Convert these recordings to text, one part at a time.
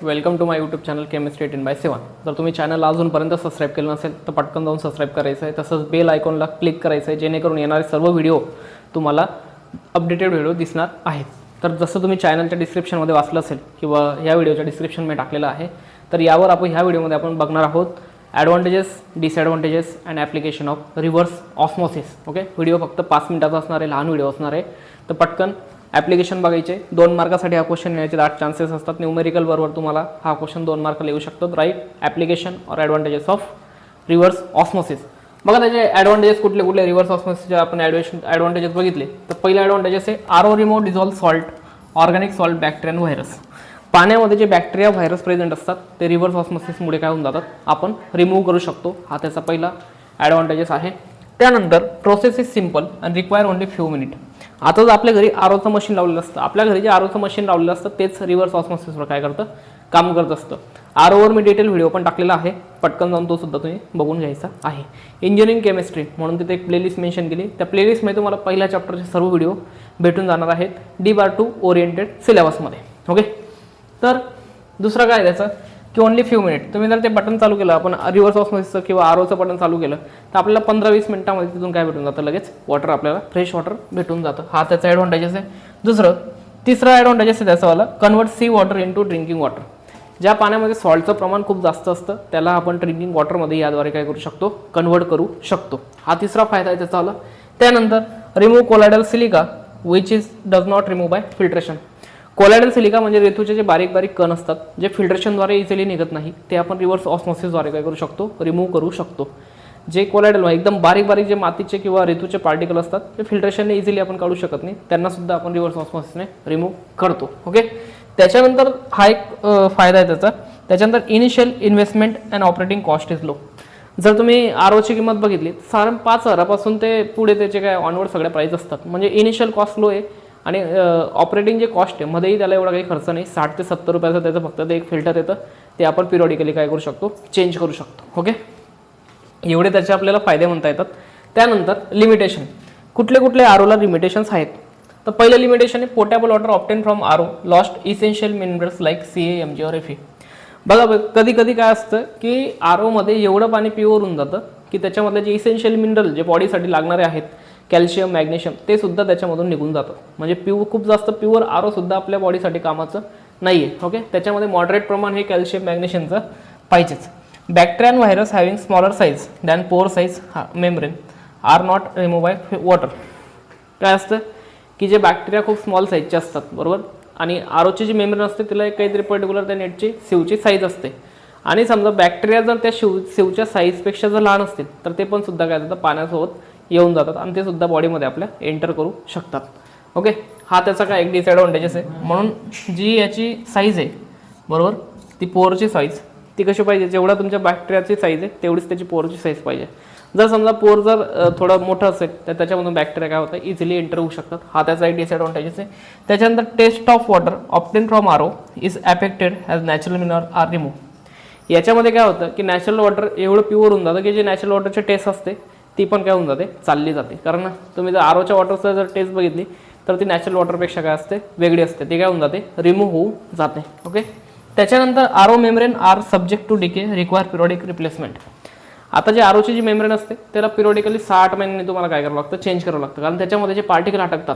Welcome to my YouTube channel chemistry 10/7. जर तुम्ही channel अजूनपर्यंत सबस्क्राईब केलं नसेल तर पटकन जाऊन सबस्क्राईब करायचं आहे. तसंच बेल आयकॉनला क्लिक करायचं आहे जेणेकरून येणारे सर्व व्हिडिओ तुम्हाला अपडेटेड व्हिडिओ दिसणार आहेत. तर जसं तुम्ही चॅनलच्या डिस्क्रिप्शनमध्ये वाचलं असेल किंवा ह्या व्हिडिओच्या डिस्क्रिप्शनमध्ये टाकलेलं आहे, तर यावर आपण ह्या व्हिडिओमध्ये आपण बघणार आहोत advantages, disadvantages and application of reverse osmosis. Okay, video फक्त 5 मिनिटाचा असणार आहे, लहान व्हिडिओ असणार आहे. तर पटकन ॲप्लिकेशन बघायचे. 2 मार्कासाठी हा क्वेश्चन येण्याचे 8 चान्सेस असतात. न्यूमेरिकल बरोबर तुम्हाला हा क्वेश्चन 2 मार्क येऊ शकतो. Write application or advantages of reverse osmosis. बघा त्याचे ॲडव्हांटेजेस कुठले कुठले रिव्हर्स ऑस्मॉसिसचे आपण ॲडव्हांटेजेस बघितले. तर पहिला ॲडव्हांटेजेस आहे RO remove dissolved salt, organic salt, bacteria आणि व्हायरस. पाण्यामध्ये जे बॅक्टेरिया व्हायरस प्रेझेंट असतात ते रिव्हर्स ऑस्मॉसिसमुळे काय होऊन जातात, आपण रिमूव्ह करू शकतो. हा त्याचा पहिला ॲडव्हांटेजेस आहे. त्यानंतर process is simple and require only few minute. आता जर आपल्या घरी आरोचं मशीन लावलेलं असतं, आपल्या घरी जे आरोचं मशीन लावलेलं असतं तेच रिव्हर्स ऑस्मॉसिसवर काय करतं, काम करत असतं. आरोवर मी डिटेल व्हिडिओ पण टाकलेला आहे, पटकन जाऊन तो सुद्धा तुम्ही बघून घ्यायचा आहे. इंजिनिअरिंग केमिस्ट्री म्हणून तिथे एक प्लेलिस्ट मेन्शन केली. त्या प्लेलिस्टमध्ये तुम्हाला पहिल्या चॅप्टरचे सर्व व्हिडिओ भेटून जाणार आहेत D/2 ओरिएंटेड सिलेबसमध्ये. ओके, तर दुसरं काय त्याचं की ओनली फ्यू मिनिट. तुम्ही जर ते बटन चालू केलं, आपण रिव्हर्स ऑस्मॉसिसचं किंवा आरोचं बटन चालू केलं तर आपल्याला 15-20 मिनिटांमध्ये तिथून काय भेटून जातं, लगेच वॉटर आपल्याला फ्रेश वॉटर भेटून जातं. हा त्याचा ॲडव्हांटेजेस आहे. तिसरा ॲडव्हांटेजेस आहे त्याचावाला convert sea water into drinking water. ज्या पाण्यामध्ये सॉल्टचं प्रमाण खूप जास्त असतं त्याला आपण ड्रिंकिंग वॉटरमध्ये याद्वारे काय करू शकतो, कन्वर्ट करू शकतो. हा तिसरा फायदा आहे त्याचावाला. त्यानंतर remove colloidal silica which is does not remove by filtration. Colloidal silica म्हणजे रेतूचे जे बारीक बारीक कण असतात जे फिल्ट्रेशनद्वारे इझिली निघत नाही, ते आपण रिव्हर्स ऑस्मॉसिसद्वारे काय करू शकतो, रिमूव्ह करू शकतो. जे कोलायडल एकदम बारीक बारीक जे मातीचे किंवा रेतूचे पार्टिकल असतात ते फिल्ट्रेशनने इझिली आपण काढू शकत नाही, त्यांना सुद्धा आपण रिव्हर्स ऑस्मॉसिसने रिमूव्ह करतो. ओके, त्याच्यानंतर हा एक फायदा आहे त्याचा. त्याच्यानंतर initial investment and operating cost is low. जर तुम्ही आरोची किंमत बघितली साधारण 5,000पासून ते पुढे त्याचे काय ऑनवर्ड सगळ्या प्राईस असतात. म्हणजे इनिशियल कॉस्ट लो आहे आणि ऑपरेटिंग जे कॉस्ट आहे मध्येही त्याला एवढा काही खर्च नाही. 60 ते 70 रुपयाचं त्याचं फक्त ते एक फिल्टर येतं, ते आपण पिरियॉडिकली काय करू शकतो, चेंज करू शकतो. ओके, एवढे त्याचे आपल्याला फायदे म्हणता येतात. त्यानंतर लिमिटेशन. कुठले कुठले आरोला लिमिटेशन्स आहेत, तर पहिलं लिमिटेशन आहे portable water obtain from RO lost essential minerals like CA, MG और Fe. बघा कधी कधी काय असतं की आरोमध्ये एवढं पाणी प्युअर होऊन जातं की त्याच्यामधले जे इसेन्शियल मिनरल जे बॉडीसाठी लागणारे आहेत, कॅल्शियम, मॅग्नेशियम, ते सुद्धा त्याच्यामधून निघून जातं. म्हणजे खूप जास्त प्युअर आरोसुद्धा आपल्या बॉडीसाठी कामाचं नाही आहे. ओके, त्याच्यामध्ये मॉडरेट प्रमाण हे कॅल्शियम मॅग्नेशियमचं पाहिजेच. Bacteria and virus having smaller size than pore size membrane are not remove by water. काय असतं की जे बॅक्टेरिया खूप स्मॉल साईजचे असतात, बरोबर, आणि आरोची जी मेम्ब्रेन असते तिला एक काहीतरी पर्टिक्युलर त्या नेटची सिवची साईज असते. आणि समजा बॅक्टेरिया जर त्या सिवच्या साईजपेक्षा जर लहान असतील तर ते पण सुद्धा काय होतं, पाण्यासोबत येऊन जातात आणि ते सुद्धा बॉडीमध्ये आपल्या एंटर करू शकतात. ओके, हा त्याचा काय एक डिसॲडव्हांटेजेस आहे. म्हणून जी याची साईज आहे, बरोबर, ती पोअरची साईज ती कशी पाहिजे, जेवढा तुमच्या बॅक्टेरियाची साईज आहे तेवढीच त्याची पोअरची साईज पाहिजे. जर समजा पोअर जर थोडं मोठं असेल तर त्याच्यामधून बॅक्टेरिया काय होतं, इझिली एंटर होऊ शकतात. हा त्याचा एक डिसॲडव्हांटेजेस आहे. त्याच्यानंतर taste of water obtain from RO is affected as natural mineral are remove. याच्यामध्ये काय होतं की नॅचरल वॉटर एवढं प्युअर होऊन जातं की जे नॅचरल वॉटरची टेस्ट असते ती पण काय होऊन जाते, चालली जाते. कारण तुम्ही जर आरोच्या वॉटरचं जर टेस्ट बघितली तर ती नॅचरल वॉटरपेक्षा काय असते, वेगळी असते, ती काय होऊन जाते, रिमूव्ह होऊन जाते. ओके, त्याच्यानंतर RO membrane are subject to decay require periodic replacement. आता जे आरोची जी मेम्ब्रेन असते त्याला पिरियॉडिकली 6-8 महिन्यांनी तुम्हाला काय करावं लागतं, चेंज करावं लागतं. कारण त्याच्यामध्ये जे पार्टिकल अटकतात,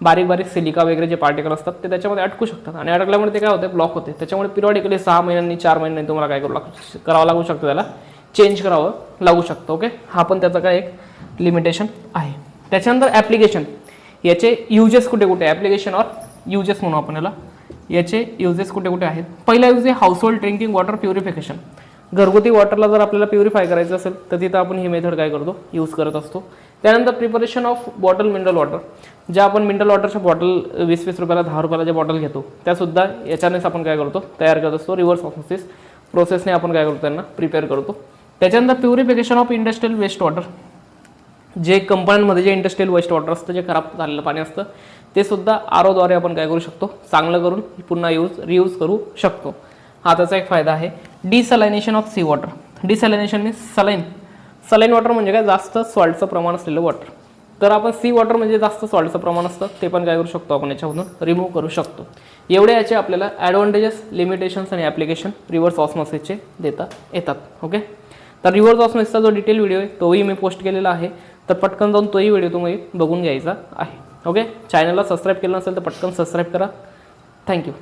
बारीक बारीक सिलिका वगैरे जे पार्टिकल असतात ते त्याच्यामध्ये अटकू शकतात आणि अटकल्यामुळे ते काय होते, ब्लॉक होते. त्याच्यामुळे पिरियॉडिकली 6 महिन्यांनी 4 महिन्यांनी तुम्हाला काय करावं लागू शकतं, त्याला चेंज करावं लागू शकतं. ओके, हा पण त्याचा काय एक लिमिटेशन आहे. त्याच्यानंतर ॲप्लिकेशन. याचे युजेस कुठे कुठे, ॲप्लिकेशन ऑर युजेस म्हणून आपण याला, याचे युजेस कुठे कुठे आहेत. पहिला यूज आहे हाऊसहोल्ड ड्रिंकिंग वॉटर प्युरिफिकेशन. घरगुती वॉटरला जर आपल्याला प्युरिफाय करायचं असेल तर तिथं आपण ही मेथड काय करतो, यूज करत असतो. त्यानंतर preparation of bottle mineral water. ज्या आपण मिनरल वॉटरच्या बॉटल 20-20 रुपयाला 10 रुपयाला जे बॉटल घेतो त्यासुद्धा याच्यानेच आपण काय करतो, तयार करत असतो. रिव्हर्स ऑस्मॉसिस प्रोसेसने आपण काय करतो, त्यांना प्रिपेअर करतो. त्याच्यानंतर purification of industrial waste water. जे कंपन्यांमध्ये जे इंडस्ट्रियल वेस्ट वॉटर असतं, जे खराब झालेलं पाणी असतं, ते सुद्धा आरोद्वारे आपण काय करू शकतो, चांगलं करून पुन्हा रियूज करू शकतो. हा त्याचा एक फायदा आहे. Desalination of sea water. Desalination means saline water म्हणजे काय, जास्त सॉल्टचं प्रमाण असलेलं वॉटर. तर आपण सी वॉटर म्हणजे जास्त सॉल्टचं प्रमाण असतं ते पण काय करू शकतो आपण याच्यामधून रिमूव्ह करू शकतो. एवढे याचे आपल्याला ॲडव्हान्टेजेस, लिमिटेशन्स आणि ॲप्लिकेशन रिव्हर्स ऑस्मॉसिसचे देता येतात. ओके, तर रिव्हर्स ऑस्मॉसिसचा जो डिटेल व्हिडिओ आहे तोही मी पोस्ट केलेला आहे, तर पटकन जाऊन तोही व्हिडिओ तुम्ही बघून घ्यायचा आहे. ओके, चॅनलला सबस्क्राईब केलं नसेल तर पटकन सबस्क्राईब करा. थँक्यू.